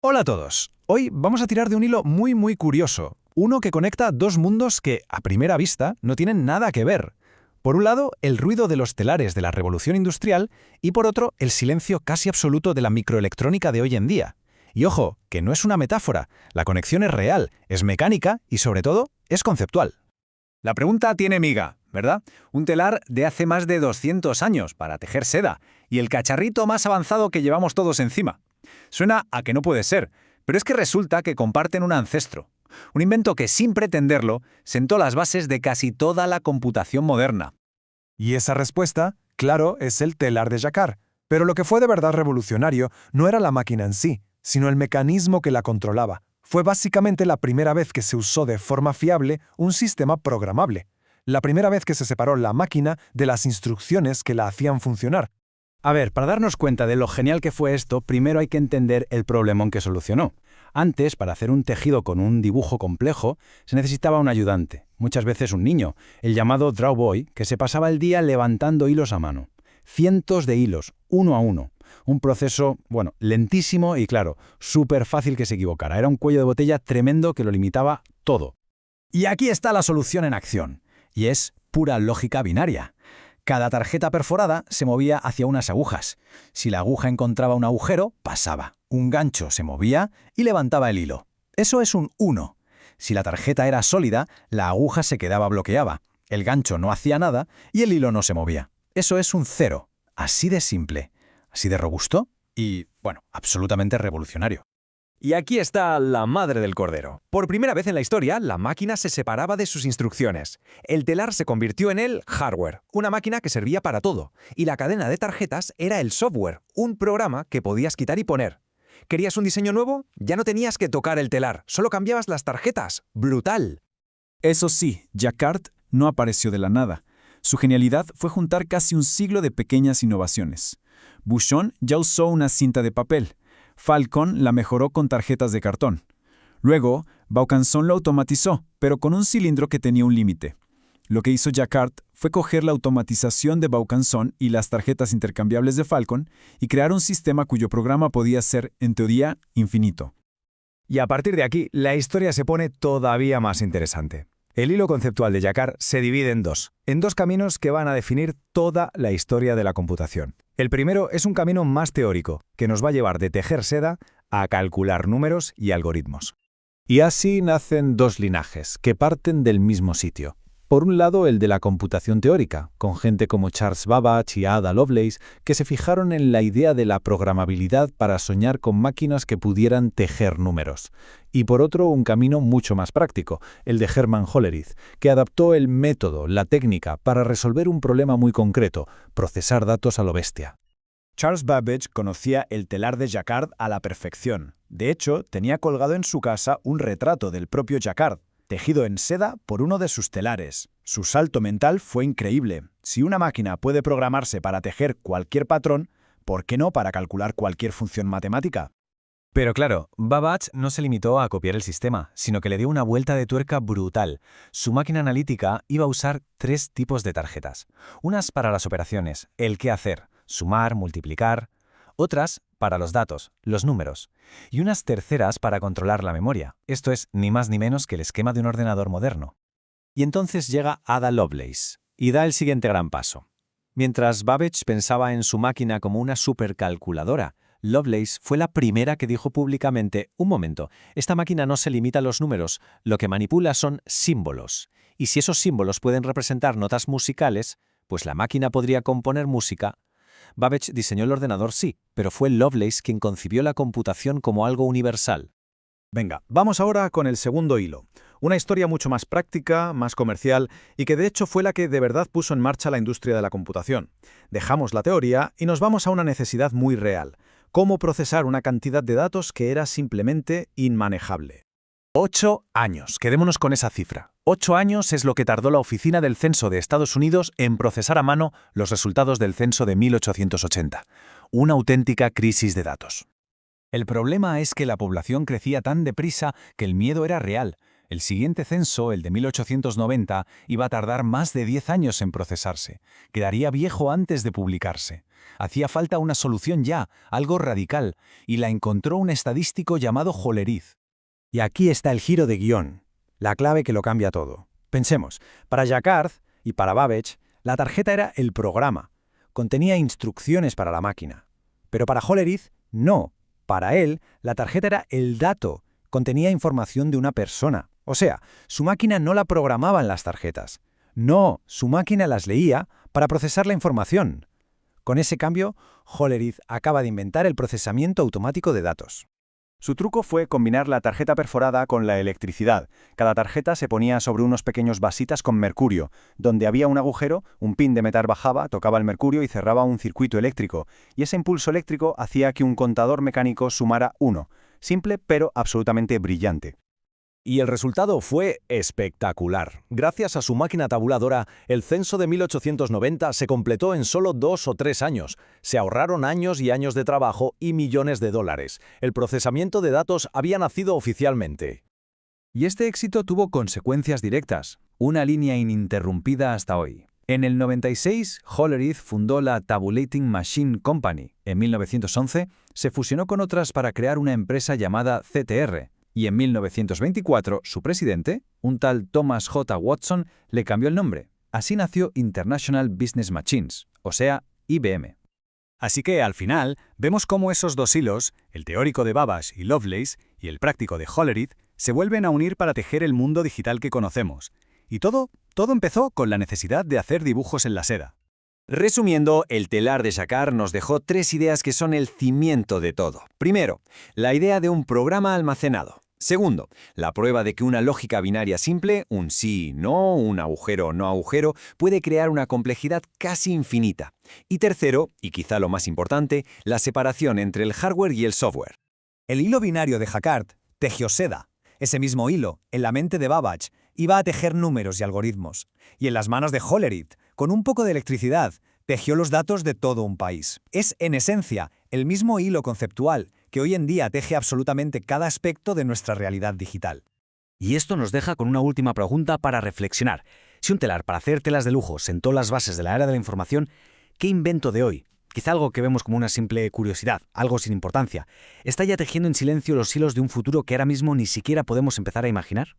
Hola a todos. Hoy vamos a tirar de un hilo muy curioso, uno que conecta dos mundos que, a primera vista, no tienen nada que ver. Por un lado, el ruido de los telares de la revolución industrial y por otro, el silencio casi absoluto de la microelectrónica de hoy en día. Y ojo, que no es una metáfora, la conexión es real, es mecánica y, sobre todo, es conceptual. La pregunta tiene miga, ¿verdad? Un telar de hace más de 200 años para tejer seda y el cacharrito más avanzado que llevamos todos encima. Suena a que no puede ser, pero es que resulta que comparten un ancestro. Un invento que, sin pretenderlo, sentó las bases de casi toda la computación moderna. Y esa respuesta, claro, es el telar de Jacquard. Pero lo que fue de verdad revolucionario no era la máquina en sí, sino el mecanismo que la controlaba. Fue básicamente la primera vez que se usó de forma fiable un sistema programable. La primera vez que se separó la máquina de las instrucciones que la hacían funcionar. A ver, para darnos cuenta de lo genial que fue esto, primero hay que entender el problemón que solucionó. Antes, para hacer un tejido con un dibujo complejo, se necesitaba un ayudante, muchas veces un niño, el llamado draw boy, que se pasaba el día levantando hilos a mano. Cientos de hilos, uno a uno. Un proceso, lentísimo y claro, súper fácil que se equivocara. Era un cuello de botella tremendo que lo limitaba todo. Y aquí está la solución en acción, y es pura lógica binaria. Cada tarjeta perforada se movía hacia unas agujas. Si la aguja encontraba un agujero, pasaba. Un gancho se movía y levantaba el hilo. Eso es un 1. Si la tarjeta era sólida, la aguja se quedaba bloqueada. El gancho no hacía nada y el hilo no se movía. Eso es un 0. Así de simple, así de robusto y, absolutamente revolucionario. Y aquí está la madre del cordero. Por primera vez en la historia, la máquina se separaba de sus instrucciones. El telar se convirtió en el hardware, una máquina que servía para todo. Y la cadena de tarjetas era el software, un programa que podías quitar y poner. ¿Querías un diseño nuevo? Ya no tenías que tocar el telar, solo cambiabas las tarjetas. ¡Brutal! Eso sí, Jacquard no apareció de la nada. Su genialidad fue juntar casi un siglo de pequeñas innovaciones. Buchon ya usó una cinta de papel. Falcon la mejoró con tarjetas de cartón. Luego, Vaucanson lo automatizó, pero con un cilindro que tenía un límite. Lo que hizo Jacquard fue coger la automatización de Vaucanson y las tarjetas intercambiables de Falcon y crear un sistema cuyo programa podía ser, en teoría, infinito. Y a partir de aquí, la historia se pone todavía más interesante. El hilo conceptual de Jacquard se divide en dos caminos que van a definir toda la historia de la computación. El primero es un camino más teórico, que nos va a llevar de tejer seda a calcular números y algoritmos. Y así nacen dos linajes, que parten del mismo sitio. Por un lado, el de la computación teórica, con gente como Charles Babbage y Ada Lovelace, que se fijaron en la idea de la programabilidad para soñar con máquinas que pudieran tejer números. Y por otro, un camino mucho más práctico, el de Hermann Hollerith, que adaptó el método, la técnica, para resolver un problema muy concreto, procesar datos a lo bestia. Charles Babbage conocía el telar de Jacquard a la perfección. De hecho, tenía colgado en su casa un retrato del propio Jacquard, tejido en seda por uno de sus telares. Su salto mental fue increíble. Si una máquina puede programarse para tejer cualquier patrón, ¿por qué no para calcular cualquier función matemática? Pero claro, Babbage no se limitó a copiar el sistema, sino que le dio una vuelta de tuerca brutal. Su máquina analítica iba a usar 3 tipos de tarjetas. Unas para las operaciones, el qué hacer, sumar, multiplicar. Otras para los datos, los números. Y unas terceras para controlar la memoria. Esto es ni más ni menos que el esquema de un ordenador moderno. Y entonces llega Ada Lovelace y da el siguiente gran paso. Mientras Babbage pensaba en su máquina como una supercalculadora, Lovelace fue la primera que dijo públicamente: un momento, esta máquina no se limita a los números, lo que manipula son símbolos. Y si esos símbolos pueden representar notas musicales, pues la máquina podría componer música. Babbage diseñó el ordenador, sí, pero fue Lovelace quien concibió la computación como algo universal. Venga, vamos ahora con el segundo hilo. Una historia mucho más práctica, más comercial y que de hecho fue la que de verdad puso en marcha la industria de la computación. Dejamos la teoría y nos vamos a una necesidad muy real. Cómo procesar una cantidad de datos que era simplemente inmanejable. 8 años, quedémonos con esa cifra. 8 años es lo que tardó la Oficina del Censo de Estados Unidos en procesar a mano los resultados del censo de 1880. Una auténtica crisis de datos. El problema es que la población crecía tan deprisa que el miedo era real. El siguiente censo, el de 1890, iba a tardar más de 10 años en procesarse. Quedaría viejo antes de publicarse. Hacía falta una solución ya, algo radical, y la encontró un estadístico llamado Hollerith. Y aquí está el giro de guión, la clave que lo cambia todo. Pensemos, para Jacquard y para Babbage, la tarjeta era el programa, contenía instrucciones para la máquina. Pero para Hollerith, no. Para él, la tarjeta era el dato, contenía información de una persona. O sea, su máquina no la programaba en las tarjetas. No, su máquina las leía para procesar la información. Con ese cambio, Hollerith acaba de inventar el procesamiento automático de datos. Su truco fue combinar la tarjeta perforada con la electricidad. Cada tarjeta se ponía sobre unos pequeños vasitas con mercurio. Donde había un agujero, un pin de metal bajaba, tocaba el mercurio y cerraba un circuito eléctrico. Y ese impulso eléctrico hacía que un contador mecánico sumara 1. Simple, pero absolutamente brillante. Y el resultado fue espectacular. Gracias a su máquina tabuladora, el censo de 1890 se completó en solo 2 o 3 años. Se ahorraron años y años de trabajo y millones de dólares. El procesamiento de datos había nacido oficialmente. Y este éxito tuvo consecuencias directas, una línea ininterrumpida hasta hoy. En el 96, Hollerith fundó la Tabulating Machine Company. En 1911, se fusionó con otras para crear una empresa llamada CTR. Y en 1924, su presidente, un tal Thomas J. Watson, le cambió el nombre. Así nació International Business Machines, o sea, IBM. Así que, al final, vemos cómo esos dos hilos, el teórico de Babbage y Lovelace y el práctico de Hollerith, se vuelven a unir para tejer el mundo digital que conocemos. Y todo empezó con la necesidad de hacer dibujos en la seda. Resumiendo, el telar de Jacquard nos dejó 3 ideas que son el cimiento de todo. Primero, la idea de un programa almacenado. Segundo, la prueba de que una lógica binaria simple, un sí, no, un agujero, no agujero, puede crear una complejidad casi infinita. Y tercero, y quizá lo más importante, la separación entre el hardware y el software. El hilo binario de Jacquard tejió seda. Ese mismo hilo, en la mente de Babbage, iba a tejer números y algoritmos. Y en las manos de Hollerith, con un poco de electricidad, tejió los datos de todo un país. Es, en esencia, el mismo hilo conceptual que hoy en día teje absolutamente cada aspecto de nuestra realidad digital. Y esto nos deja con una última pregunta para reflexionar. Si un telar para hacer telas de lujo sentó las bases de la era de la información, ¿qué invento de hoy? Quizá algo que vemos como una simple curiosidad, algo sin importancia, está ya tejiendo en silencio los hilos de un futuro que ahora mismo ni siquiera podemos empezar a imaginar.